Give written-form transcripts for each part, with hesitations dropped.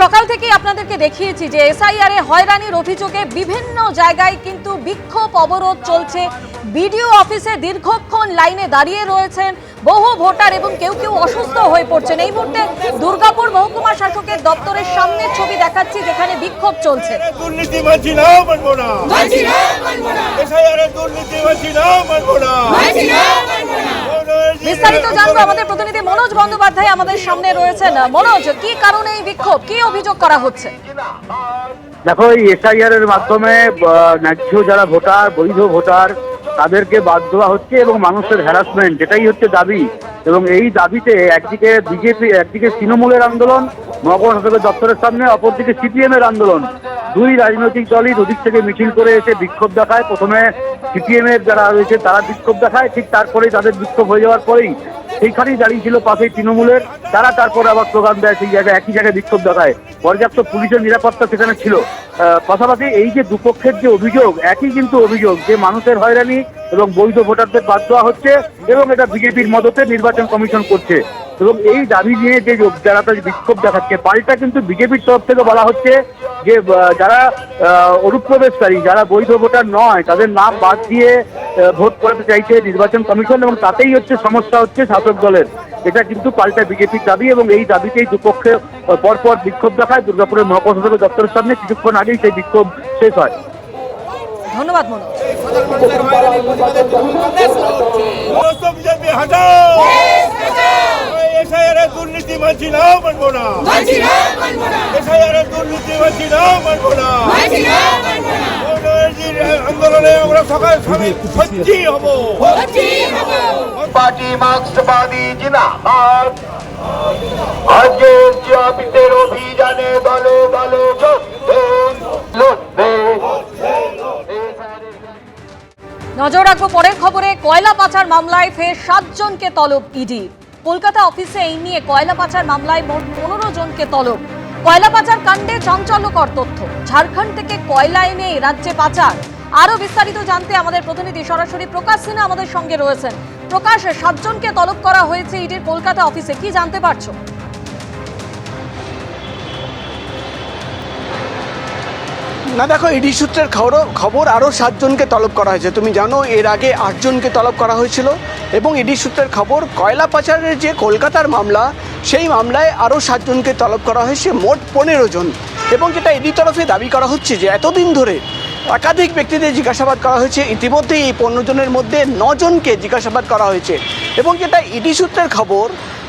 সকাল থেকেই আপনাদেরকে দেখিয়েছি যে এসআইআর এ হয়রানির অভিযোগে বিভিন্ন জায়গায় কিন্তু বিক্ষোভ অবরোধ চলছে। বিডিও অফিসে দীর্ঘক্ষণ লাইনে দাঁড়িয়ে রয়েছেন বহু ভোটার এবং কেউ কেউ অসুস্থ হয়ে পড়ছেন। এই মুহূর্তে দুর্গাপুর মহকুমা শাসকের দপ্তরের সামনে ছবি দেখাচ্ছি যেখানে বিক্ষোভ চলছে। দুর্নীতি মানছি না, মানবো না। এসআইআর এর দুর্নীতি মানছি না, মানবো না। বিস্তারিত জানবো, আমাদের প্রতিনিধি মনোজ বন্দ্যোপাধ্যায় আমাদের সামনে রয়েছেন। মনোজ, কি কারণে এই বিক্ষোভ, কি অভিযোগ করা হচ্ছে? দেখো, এই এসআইআর এর মাধ্যমে ন্যায্য যারা ভোটার, বৈধ ভোটার, তাদেরকে বাদ দেওয়া হচ্ছে এবং মানুষের হ্যারাসমেন্ট, এটাই হচ্ছে দাবি। এবং এই দাবিতে একদিকে বিজেপি, একদিকে তৃণমূলের আন্দোলন মহকুমা শাসকের দপ্তরের সামনে, অপরদিকে সিপিএম এর আন্দোলন। দুই রাজনৈতিক দলই দুদিক থেকে মিছিল করে এসে বিক্ষোভ দেখায়। প্রথমে সিপিএম এর যারা রয়েছে তারা বিক্ষোভ দেখায়, ঠিক তারপরেই তাদের বিক্ষোভ হয়ে যাওয়ার পরেই সেইখানেই দাঁড়িয়ে ছিল পাশেই তৃণমূলের, তারা তারপরে আবার স্লোগান দেয়, সেই জায়গায় একই জায়গায় বিক্ষোভ দেখায়। পর্যাপ্ত পুলিশের নিরাপত্তা সেখানে ছিল। পাশাপাশি এই যে দুপক্ষের যে অভিযোগ, একই কিন্তু অভিযোগ যে মানুষের হয়রানি এবং বৈধ ভোটারদের বাদ দেওয়া হচ্ছে এবং এটা বিজেপির মদতে নির্বাচন কমিশন করছে। এবং এই দাবি নিয়ে যে যারা তাদের বিক্ষোভ দেখাচ্ছে, পাল্টা কিন্তু বিজেপির তরফ থেকে বলা হচ্ছে যে যারা অনুপ্রবেশকারী, যারা বৈধ ভোটার নয়, তাদের নাম বাদ দিয়ে ভোট করাতে চাইছে নির্বাচন কমিশন এবং তাতেই হচ্ছে সমস্যা হচ্ছে শাসক দলের। এটা কিন্তু পাল্টা বিজেপির দাবি এবং এই দাবিতেই দুপক্ষে পরপর বিক্ষোভ দেখায় দুর্গাপুরের মহকুমা শাসকের দপ্তরের সামনে। কিছুক্ষণ আগেই সেই বিক্ষোভ শেষ হয়। ধন্যবাদ মনোজ। দুর্নীতি মানছি না, মানবো না। এসআইআর এর দুর্নীতি মানছি না, মানবো না। আন্দোলনে আমরা সকাল সত্যি হবো। পার্টি মার্ক্সবাদী জিন্দাবাদ। আজকের অফিসের অভিযানে দলে দলে নজর রাখবো পরের খবরে। কয়লা পাচার মামলায় ফের 7 জনকে তলব ইডি। কলকাতা অফিসে এই নিয়ে কয়লা পাচার মামলায় মোট 15 জনকে তলব। কয়লা পাচার কাণ্ডে চাঞ্চল্যকর তথ্য, ঝাড়খণ্ড থেকে কয়লা এনে রাজ্যে পাচার। আরো বিস্তারিত জানতে আমাদের প্রতিনিধি সরাসরি প্রকাশ সিনহা আমাদের সঙ্গে রয়েছেন। প্রকাশ, 7 জনকে তলব করা হয়েছে ইডির কলকাতা অফিসে, কি জানতে পারছো? না দেখো, ইডি সূত্রের খবর আরও 7 জনকে তলব করা হয়েছে। তুমি জানো এর আগে 8 জনকে তলব করা হয়েছিল এবং ইডি সূত্রের খবর কয়লা পাচারের যে কলকাতার মামলা, সেই মামলায় আরও 7 জনকে তলব করা হয়েছে, মোট 15 জন। এবং যেটা ইডি তরফে দাবি করা হচ্ছে যে এতদিন ধরে একাধিক ব্যক্তিদের জিজ্ঞাসাবাদ করা হয়েছে, ইতিমধ্যেই এই 15 জনের মধ্যে 9 জনকে জিজ্ঞাসাবাদ করা হয়েছে। এবং যেটা ইডি সূত্রের খবর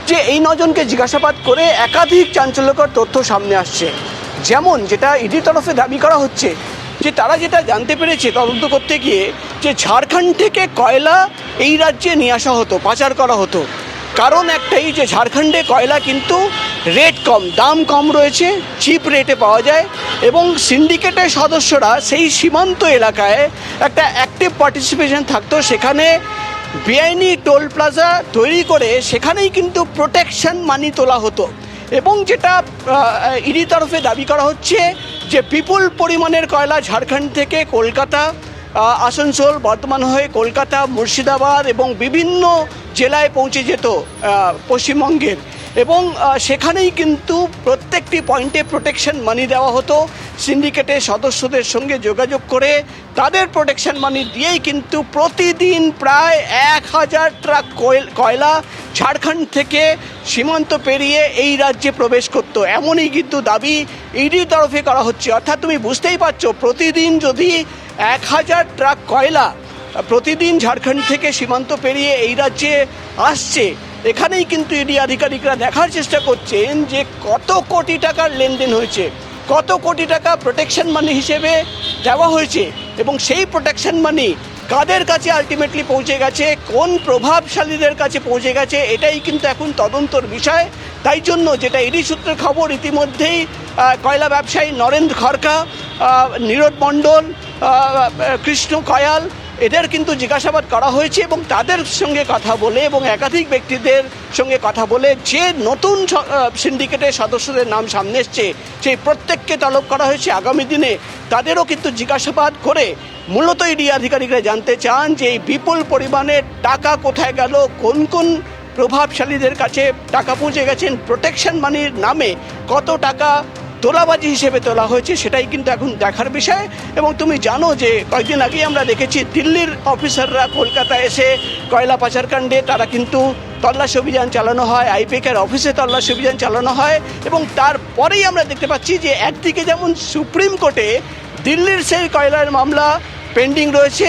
যে এই 9 জনকে জিজ্ঞাসাবাদ করে একাধিক চাঞ্চল্যকর তথ্য সামনে আসছে। যেমন যেটা ইডির তরফে দাবি করা হচ্ছে যে তারা যেটা জানতে পেরেছে তদন্ত করতে গিয়ে, যে ঝাড়খণ্ড থেকে কয়লা এই রাজ্যে নিয়ে আসা হতো, পাচার করা হতো। কারণ একটাই, যে ঝাড়খণ্ডে কয়লা কিন্তু রেট কম, দাম কম রয়েছে, চিপ রেটে পাওয়া যায় এবং সিন্ডিকেটের সদস্যরা সেই সীমান্ত এলাকায় একটা অ্যাক্টিভ পার্টিসিপেশন থাকতো। সেখানে বেআইনি টোল প্লাজা তৈরি করে সেখানেই কিন্তু প্রোটেকশন মানি তোলা হতো। এবং যেটা ইডি তরফে দাবি করা হচ্ছে যে বিপুল পরিমাণের কয়লা ঝাড়খণ্ড থেকে কলকাতা, আসানসোল, বর্ধমান হয়ে কলকাতা, মুর্শিদাবাদ এবং বিভিন্ন জেলায় পৌঁছে যেত পশ্চিমবঙ্গের। এবং সেখানেই কিন্তু প্রত্যেকটি পয়েন্টে প্রোটেকশন মানি দেওয়া হতো। সিন্ডিকেটের সদস্যদের সঙ্গে যোগাযোগ করে তাদের প্রোটেকশন মানি দিয়েই কিন্তু প্রতিদিন প্রায় 1000 ট্রাক কয়লা ঝাড়খণ্ড থেকে সীমান্ত পেরিয়ে এই রাজ্যে প্রবেশ করত। এমনই কিন্তু দাবি ইডির তরফে করা হচ্ছে। অর্থাৎ তুমি বুঝতেই পারছো, প্রতিদিন যদি 1000 ট্রাক কয়লা প্রতিদিন ঝাড়খণ্ড থেকে সীমান্ত পেরিয়ে এই রাজ্যে আসছে, এখানেই কিন্তু ইডি আধিকারিকরা দেখার চেষ্টা করছেন যে কত কোটি টাকার লেনদেন হয়েছে, কত কোটি টাকা প্রোটেকশন মানি হিসেবে দেওয়া হয়েছে এবং সেই প্রোটেকশন মানি কাদের কাছে আলটিমেটলি পৌঁছে গেছে, কোন প্রভাবশালীদের কাছে পৌঁছে গেছে, এটাই কিন্তু এখন তদন্তর বিষয়। তাই জন্য যেটা ইডি সূত্রের খবর, ইতিমধ্যেই কয়লা ব্যবসায়ী নরেন্দ্র খড়কা, নীরদ মণ্ডল, কৃষ্ণ কয়াল, এদের কিন্তু জিজ্ঞাসাবাদ করা হয়েছে এবং তাদের সঙ্গে কথা বলে এবং একাধিক ব্যক্তিদের সঙ্গে কথা বলে যে নতুন সিন্ডিকেটের সদস্যদের নাম সামনে এসছে, সেই প্রত্যেককে তলব করা হয়েছে। আগামী দিনে তাদেরও কিন্তু জিজ্ঞাসাবাদ করে মূলত ইডি আধিকারিকরা জানতে চান যে এই বিপুল পরিমাণে টাকা কোথায় গেল, কোন কোন প্রভাবশালীদের কাছে টাকা পৌঁছে গেছেন, প্রোটেকশন মানির নামে কত টাকা তোলাবাজি হিসেবে তোলা হয়েছে, সেটাই কিন্তু এখন দেখার বিষয়। এবং তুমি জানো যে কয়েকদিন আগেই আমরা দেখেছি দিল্লির অফিসাররা কলকাতায় এসে কয়লা পাচারকাণ্ডে তারা কিন্তু তল্লাশি অভিযান চালানো হয়, আইপিএকের অফিসে তল্লাশি অভিযান চালানো হয়। এবং তারপরেই আমরা দেখতে পাচ্ছি যে একদিকে যেমন সুপ্রিম কোর্টে দিল্লির সেই কয়লার মামলা পেন্ডিং রয়েছে,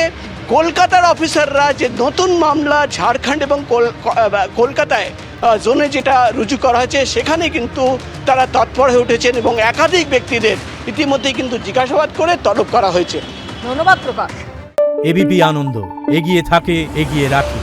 কলকাতার অফিসাররা যে নতুন মামলা ঝাড়খণ্ড এবং কলকাতায় জোনে যেটা রুজু করা হয়েছে সেখানে কিন্তু তারা তৎপর হয়ে উঠেছেন এবং একাধিক ব্যক্তিদের ইতিমধ্যেই কিন্তু জিজ্ঞাসাবাদ করে তলব করা হয়েছে। ধন্যবাদ প্রকাশ। এবিপি আনন্দ, এগিয়ে থাকে, এগিয়ে রাখে।